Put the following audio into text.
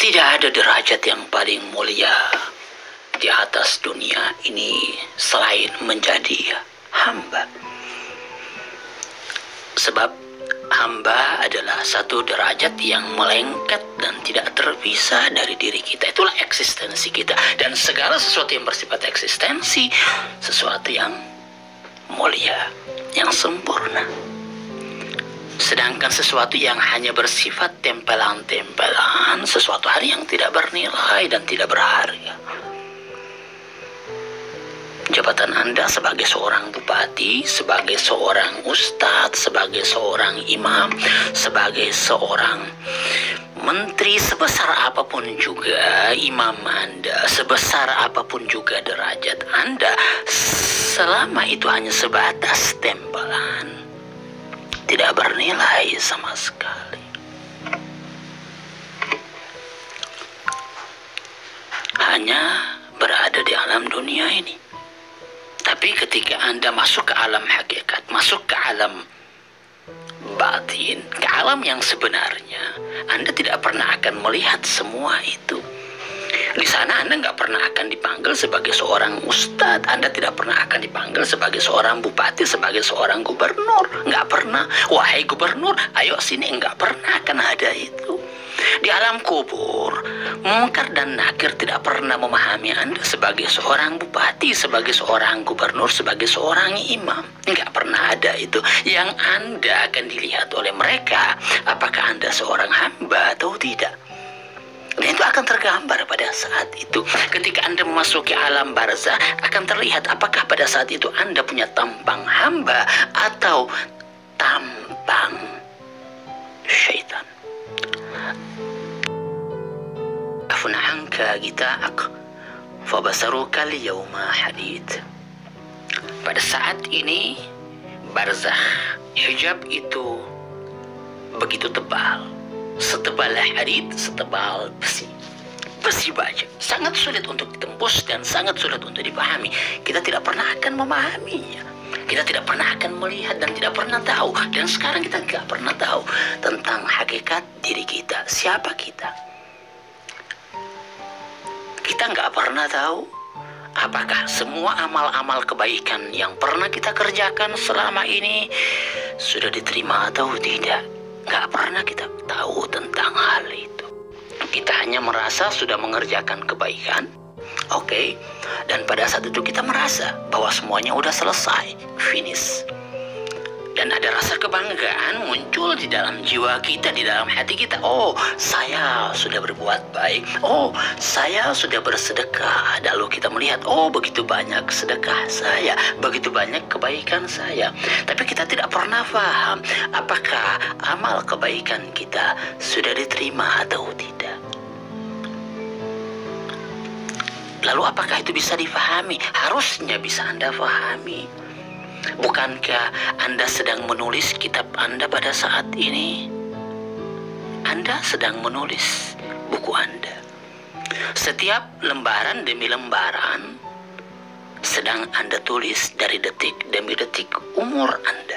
Tidak ada derajat yang paling mulia di atas dunia ini selain menjadi hamba. Sebab hamba adalah satu derajat yang melengket dan tidak terpisah dari diri kita. Itulah eksistensi kita. Dan segala sesuatu yang bersifat eksistensi, sesuatu yang mulia, yang sempurna. Sedangkan sesuatu yang hanya bersifat tempelan-tempelan, sesuatu hal yang tidak bernilai dan tidak berharga. Jabatan Anda sebagai seorang bupati, sebagai seorang ustadz, sebagai seorang imam, sebagai seorang menteri, sebesar apapun juga imam Anda, sebesar apapun juga derajat Anda, selama itu hanya sebatas tempelan, tidak bernilai sama sekali. Hanya berada di alam dunia ini. Tapi ketika Anda masuk ke alam hakikat, masuk ke alam batin, ke alam yang sebenarnya, Anda tidak pernah akan melihat semua itu. Di sana Anda nggak pernah akan dipanggil sebagai seorang ustadz, Anda tidak pernah akan dipanggil sebagai seorang bupati, sebagai seorang gubernur, nggak pernah. Wahai gubernur, ayo sini, nggak pernah akan ada itu. Di alam kubur, Munkar dan Nakir tidak pernah memahami Anda sebagai seorang bupati, sebagai seorang gubernur, sebagai seorang imam. Nggak pernah ada itu. Yang Anda akan dilihat oleh mereka, apakah Anda seorang hamba atau tidak. Dan itu akan tergambar pada saat itu. Ketika Anda memasuki alam barzah, akan terlihat apakah pada saat itu Anda punya tampang hamba atau tampang syaitan. Afun anka gita'ak fabasaruka liyawma hadid. Pada saat ini barzah, hijab itu begitu tebal, setebal hadid, setebal besi baja. Sangat sulit untuk ditembus dan sangat sulit untuk dipahami. Kita tidak pernah akan memahaminya. Kita tidak pernah akan melihat dan tidak pernah tahu. Dan sekarang kita tidak pernah tahu tentang hakikat diri kita. Siapa kita? Kita nggak pernah tahu apakah semua amal-amal kebaikan yang pernah kita kerjakan selama ini sudah diterima atau tidak. Nggak pernah kita tahu tentang hal itu. Kita hanya merasa sudah mengerjakan kebaikan, oke, dan pada saat itu kita merasa bahwa semuanya udah selesai, finish. Dan ada rasa kebanggaan muncul di dalam jiwa kita, di dalam hati kita. Oh, saya sudah berbuat baik. Oh, saya sudah bersedekah. Lalu kita melihat, oh, begitu banyak sedekah saya, begitu banyak kebaikan saya. Tapi kita tidak pernah paham apakah amal kebaikan kita sudah diterima atau tidak. Lalu apakah itu bisa difahami? Harusnya bisa Anda pahami. Bukankah Anda sedang menulis kitab Anda pada saat ini? Anda sedang menulis buku Anda. Setiap lembaran demi lembaran sedang Anda tulis dari detik demi detik umur Anda.